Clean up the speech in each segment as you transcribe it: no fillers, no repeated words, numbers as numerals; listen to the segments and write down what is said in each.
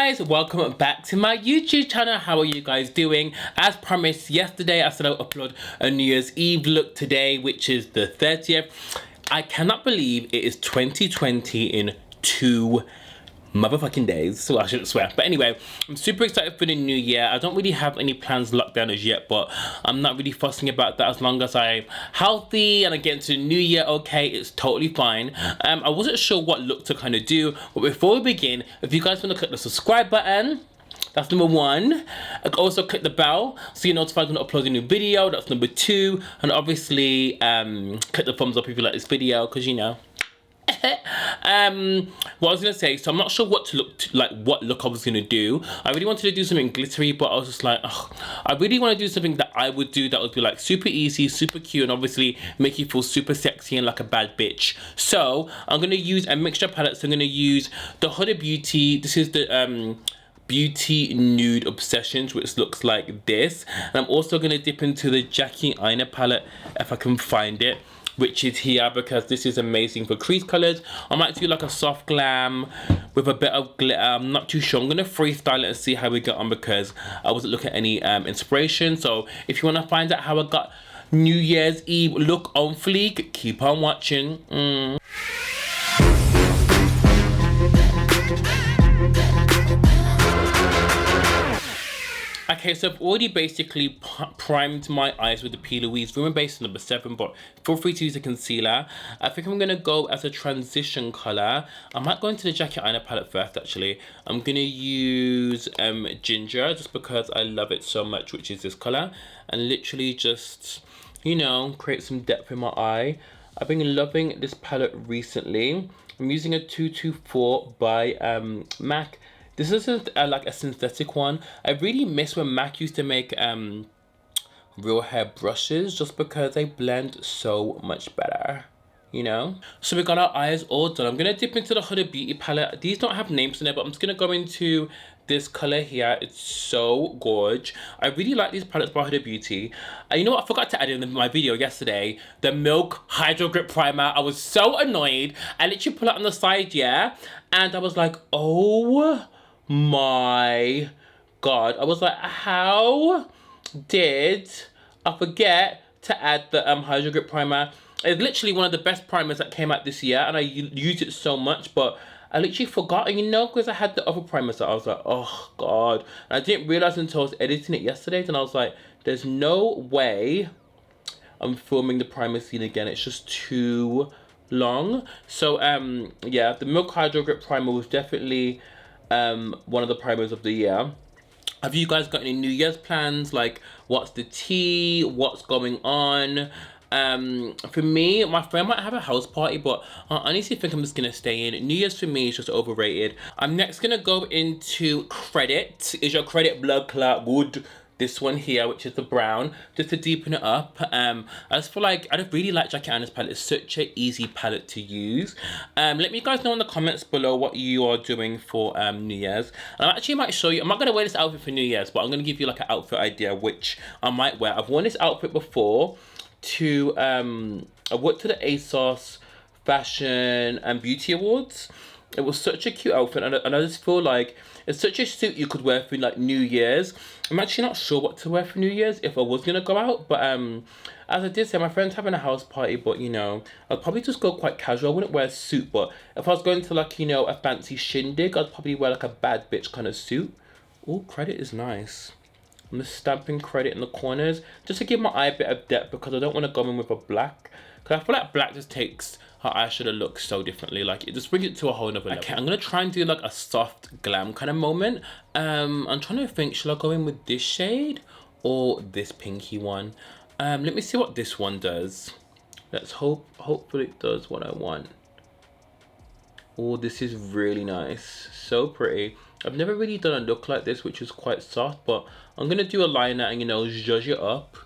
guys, welcome back to my YouTube channel. How are you guys doing? As promised yesterday, I said I'll upload a New Year's Eve look today, which is the 30th. I cannot believe it is 2020 in 2 motherfucking days, so I shouldn't swear. But anyway, I'm super excited for the new year. I don't really have any plans locked down as yet, but I'm not really fussing about that as long as I'm healthy and I get into the new year okay, it's totally fine. I wasn't sure what look to kind of do, but before we begin, if you guys want to click the subscribe button, that's number 1. Also click the bell so you're notified when I upload a new video. That's number 2. And obviously click the thumbs up if you like this video, because you know. What I was gonna say, so I'm not sure what what look I was gonna do. I really wanted to do something glittery, but I was just like, ugh, I really want to do something that I would do that would be like super easy, super cute, and obviously make you feel super sexy and like a bad bitch. So I'm gonna use a mixture palette. So I'm gonna use the Huda Beauty. This is the Beauty Nude Obsessions, which looks like this. And I'm also gonna dip into the Aina palette if I can find it, which is here, because this is amazing for crease colors. I might do like a soft glam with a bit of glitter. I'm not too sure. I'm gonna freestyle it and see how we get on, because I wasn't looking at any inspiration. So if you wanna find out how I got New Year's Eve look on fleek, keep on watching. Okay, so I've already basically primed my eyes with the P. Louise Rumor Base number 7, but feel free to use a concealer. I think I'm gonna go as a transition color. I might go into the Aina palette first, actually. I'm gonna use Ginger, just because I love it so much, which is this color. And literally just, you know, create some depth in my eye. I've been loving this palette recently. I'm using a 224 by MAC. This isn't like a synthetic one. I really miss when MAC used to make real hair brushes, just because they blend so much better, you know? So we got our eyes all done. I'm gonna dip into the Huda Beauty palette. These don't have names in it, but I'm just gonna go into this color here. It's so gorge. I really like these palettes by Huda Beauty. You know what, I forgot to add in my video yesterday, the Milk Hydro Grip Primer. I was so annoyed. I literally put it on the side, yeah? And I was like, oh my god. I was like, how did I forget to add the Hydro Grip Primer? It's literally one of the best primers that came out this year, and I used it so much, but I literally forgot, you know, because I had the other primers, so I was like, oh god. And I didn't realize until I was editing it yesterday, and I was like, there's no way I'm filming the primer scene again. It's just too long. So yeah, the Milk Hydro Grip Primer was definitely one of the primers of the year. Have you guys got any New Year's plans? Like, what's the tea? What's going on? For me, my friend might have a house party, but I honestly think I'm just gonna stay in. New Year's for me is just overrated. I'm next gonna go into Credit. Is your credit blood clot good? This one here, which is the brown, just to deepen it up. I just feel like I don't really like Aina's palette. It's such an easy palette to use. Let me guys know in the comments below what you are doing for New Year's. And I actually might show you. I'm not gonna wear this outfit for New Year's, but I'm gonna give you like an outfit idea which I might wear. I've worn this outfit before to I went to the ASOS Fashion and Beauty Awards. It was such a cute outfit, and I just feel like it's such a suit you could wear for like New Year's. I'm actually not sure what to wear for New Year's if I was gonna go out, but as I did say, my friend's having a house party, but you know, I'd probably just go quite casual. I wouldn't wear a suit, but if I was going to like, you know, a fancy shindig, I'd probably wear like a bad bitch kind of suit. Oh, Credit is nice. I'm just stamping Credit in the corners just to give my eye a bit of depth, because I don't want to go in with a black, because I feel like black just takes her eyeshadow look so differently. Like, it just brings it to a whole nother level. Okay, I'm gonna try and do like a soft glam kind of moment. I'm trying to think, should I go in with this shade or this pinky one? Let me see what this one does. Let's hopefully it does what I want. Oh, this is really nice, so pretty. I've never really done a look like this, which is quite soft, but I'm gonna do a liner and, you know, zhuzh it up.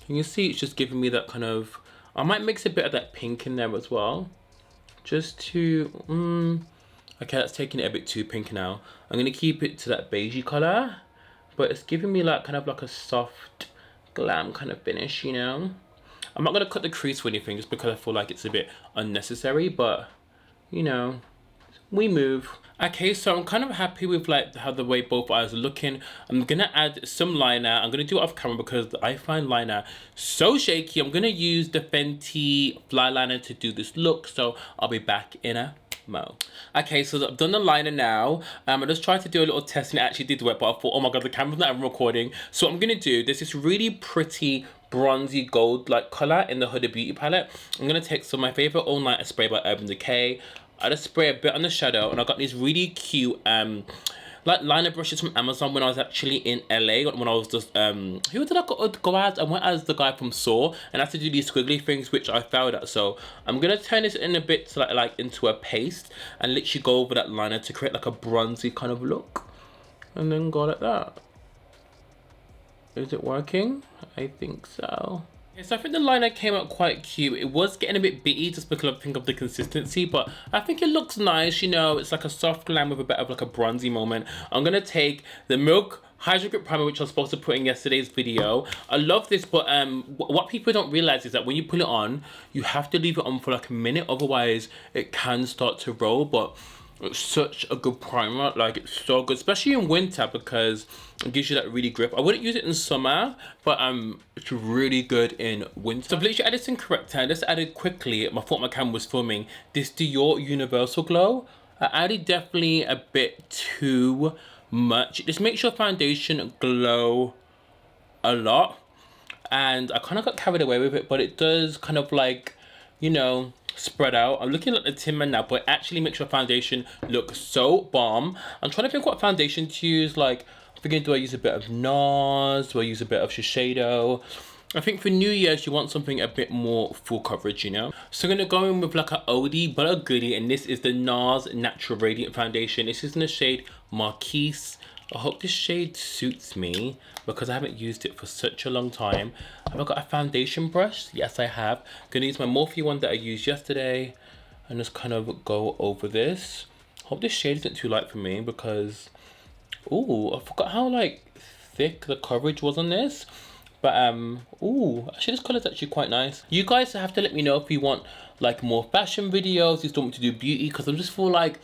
And you see it's just giving me that kind of, I might mix a bit of that pink in there as well, just to, okay, that's taking it a bit too pink now. I'm gonna keep it to that beigey color, but it's giving me like kind of like a soft glam kind of finish, you know. I'm not gonna cut the crease or anything, just because I feel like it's a bit unnecessary, but you know, we move. Okay, so I'm kind of happy with like how the way both eyes are looking. I'm gonna add some liner. I'm gonna do it off camera because I find liner so shaky. I'm gonna use the Fenty Fly Liner to do this look, so I'll be back in a mo. Okay, so I've done the liner now. I just tried to do a little test and it actually did work, but I thought, oh my god, the camera's not even recording. So what I'm gonna do, there's this really pretty bronzy gold like color in the Huda Beauty palette. I'm gonna take some of my favorite all nighter spray by Urban Decay. I just spray a bit on the shadow, and I got these really cute like liner brushes from Amazon when I was actually in LA, when I was just who did I go as? I went as the guy from Saw, and I had to do these squiggly things which I failed at. So I'm gonna turn this in a bit to like into a paste and literally go over that liner to create like a bronzy kind of look, and then go like that. Is it working? I think so. Yeah, so I think the liner came out quite cute. It was getting a bit bitty just because I think of the consistency, but I think it looks nice, you know. It's like a soft glam with a bit of like a bronzy moment. I'm gonna take the Milk Hydro Grip Primer, which I was supposed to put in yesterday's video. I love this, but what people don't realize is that when you put it on, you have to leave it on for like a minute, otherwise it can start to roll. But it's such a good primer, like it's so good, especially in winter because it gives you that really grip. I wouldn't use it in summer, but it's really good in winter. So I've literally added some corrector. I just added quickly, I thought my camera was filming, this Dior Universal Glow. I added definitely a bit too much. Just makes your foundation glow a lot, and I kind of got carried away with it, but it does kind of like, you know, spread out. I'm looking at the Tin Man now, but it actually makes your foundation look so bomb. I'm trying to think what foundation to use. Like, I'm thinking, do I use a bit of Nars? Do I use a bit of Shiseido? I think for New Year's, you want something a bit more full coverage, you know? So I'm going to go in with like a oldie but a goodie, and this is the Nars Natural Radiant Foundation. This is in the shade Marquise. I hope this shade suits me because I haven't used it for such a long time. Have I got a foundation brush? Yes, I have. Gonna use my Morphe one that I used yesterday and just kind of go over this. Hope this shade isn't too light for me because, ooh, I forgot how like thick the coverage was on this. But ooh, actually this color is actually quite nice. You guys have to let me know if you want like more fashion videos, you just want me to do beauty, because I just feel like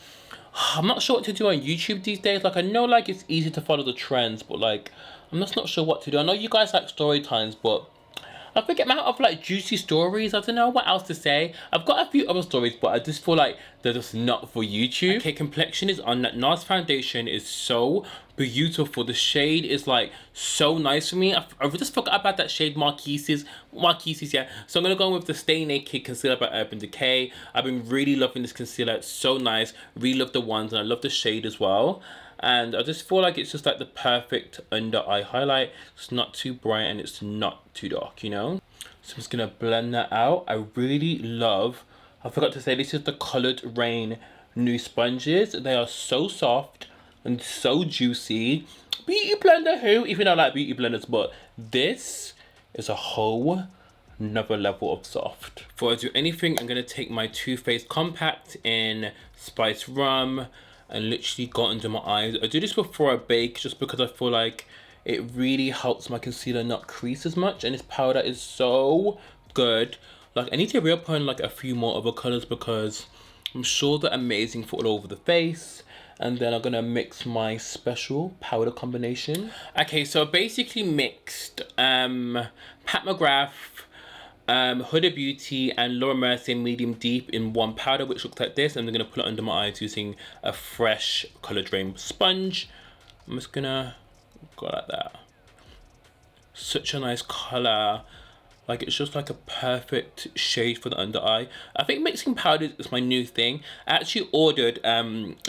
I'm not sure what to do on YouTube these days. Like, I know like it's easy to follow the trends, but like I'm just not sure what to do. I know you guys like story times, but I think I'm out of like juicy stories. I don't know what else to say. I've got a few other stories, but I just feel like they're just not for YouTube. Okay, complexion is on. That Nars foundation is so beautiful. The shade is like so nice for me. I just forgot about that shade Marquise's, yeah. So I'm gonna go in with the Stay Naked concealer by Urban Decay. I've been really loving this concealer. It's so nice. Really love the ones, and I love the shade as well. And I just feel like it's just like the perfect under eye highlight. It's not too bright and it's not too dark, you know? So I'm just gonna blend that out. I really love, I forgot to say, this is the colored Raine new sponges. They are so soft and so juicy. Beauty blender who? Even though I like beauty blenders, but this is a whole another level of soft. Before I do anything, I'm gonna take my Too Faced Compact in Spice Rum and literally go under my eyes. I do this before I bake just because I feel like it really helps my concealer not crease as much, and this powder is so good. Like, I need to re-up on like a few more other colors because I'm sure they're amazing for all over the face. And then I'm gonna mix my special powder combination. Okay, so I basically mixed Pat McGrath, Huda Beauty and Laura Mercier Medium Deep in one powder, which looks like this. And I'm going to put it under my eyes using a fresh Color Drain sponge. I'm just going to go like that. Such a nice color. Like, it's just like a perfect shade for the under eye. I think mixing powders is my new thing. I actually ordered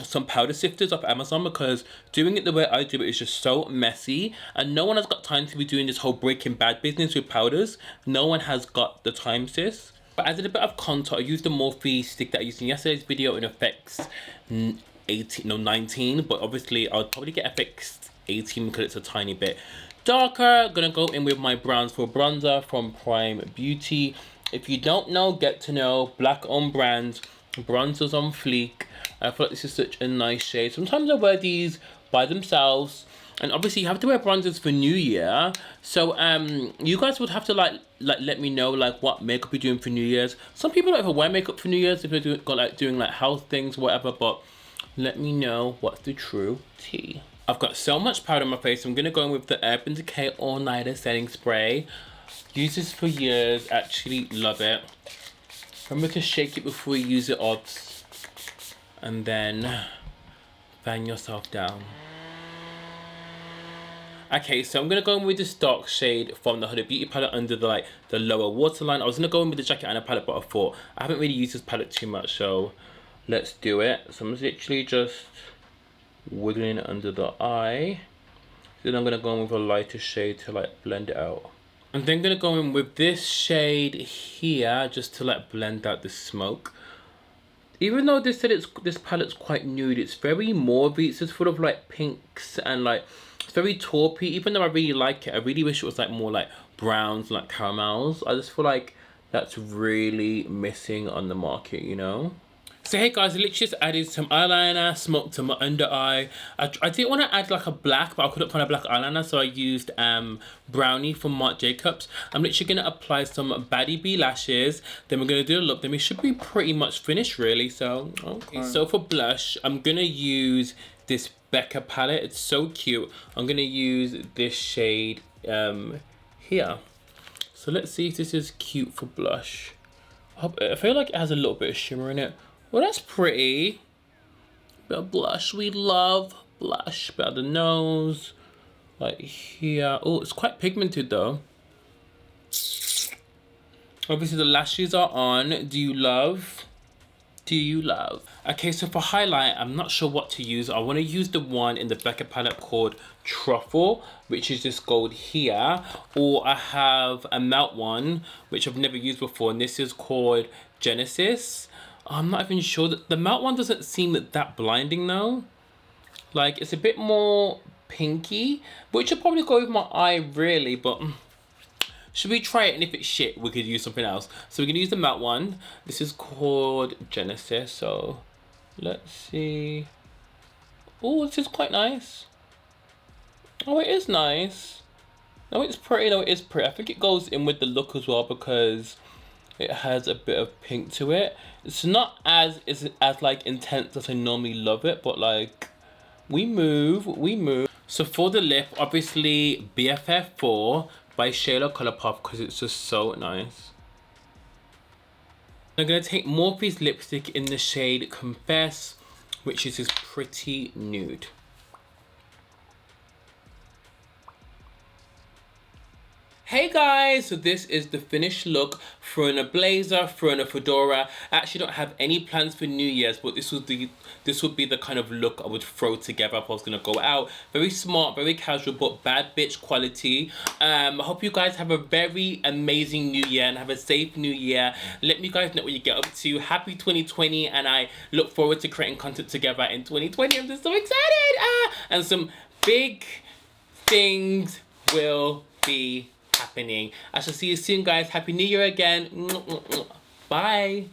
some powder sifters off Amazon because doing it the way I do it is just so messy. And no one has got time to be doing this whole Breaking Bad business with powders. No one has got the time, sis. But I did a bit of contour. I used the Morphe stick that I used in yesterday's video in Effects 19. But obviously, I'll probably get Effects 18 because it's a tiny bit darker. Gonna go in with my browns for bronzer from Prime Beauty. If you don't know, get to know. Black owned brand, bronzers on fleek. I feel like this is such a nice shade. Sometimes I wear these by themselves And obviously you have to wear bronzers for New Year. So you guys would have to like let me know like what makeup you're doing for New Year's. Some people don't even wear makeup for New Year's if they're doing like health things, whatever, but let me know what's the true tea. I've got so much powder on my face. I'm gonna go in with the Urban Decay All Nighter Setting Spray. Use this for years, actually love it. Remember to shake it before you use it, odds. And then fan yourself down. Okay, so I'm gonna go in with the dark shade from the Huda Beauty palette under the lower waterline. I was gonna go in with the Jackie Aina palette, but I thought I haven't really used this palette too much, so let's do it. So I'm literally just wiggling it under the eye. Then I'm gonna go in with a lighter shade to like blend it out. I'm then gonna go in with this shade here just to like blend out the smoke. Even though this palette's quite nude, it's very Morphe. It's just full of like pinks and like it's very taupey. Even though I really like it, I really wish it was like more like browns, like caramels. I just feel like that's really missing on the market, you know? So hey guys, I literally just added some eyeliner, smoke to my under eye. I didn't want to add like a black, but I couldn't find a black eyeliner, so I used Brownie from Marc Jacobs. I'm literally going to apply some Baddie B lashes, then we're going to do a look, then we should be pretty much finished really, so okay. So for blush, I'm going to use this Becca palette. It's so cute. I'm going to use this shade here. So let's see if this is cute for blush. I feel like it has a little bit of shimmer in it. Well, that's pretty. Bit of blush. We love blush. Bit of the nose. Like here. Oh, it's quite pigmented though. Obviously the lashes are on. Do you love? Do you love? Okay, so for highlight, I'm not sure what to use. I want to use the one in the Becca palette called Truffle, which is this gold here. Or I have a matte one, which I've never used before. And this is called Genasis. I'm not even sure that the matte one doesn't seem that blinding though. Like it's a bit more pinky, which would probably go with my eye really, but should we try it? And if it's shit, we could use something else. So we're gonna use the matte one. This is called Genasis, so let's see. Oh, this is quite nice. Oh, it is nice. No, it's pretty, no, it is pretty. I think it goes in with the look as well because it has a bit of pink to it. It's not as like intense as I normally love it, but like we move. So for the lip, obviously BFF4 by Shayla Colourpop because it's just so nice. I'm gonna take Morphe's lipstick in the shade Confess, which is this pretty nude. Hey guys, so this is the finished look. Throwing a blazer, throwing a fedora. I actually don't have any plans for New Year's, but this would be the kind of look I would throw together if I was gonna go out. Very smart, very casual, but bad bitch quality. I hope you guys have a very amazing New Year and have a safe New Year. Let me guys know what you get up to. Happy 2020, and I look forward to creating content together in 2020. I'm just so excited. And some big things will be happening. I shall see you soon guys. Happy New Year again. Bye.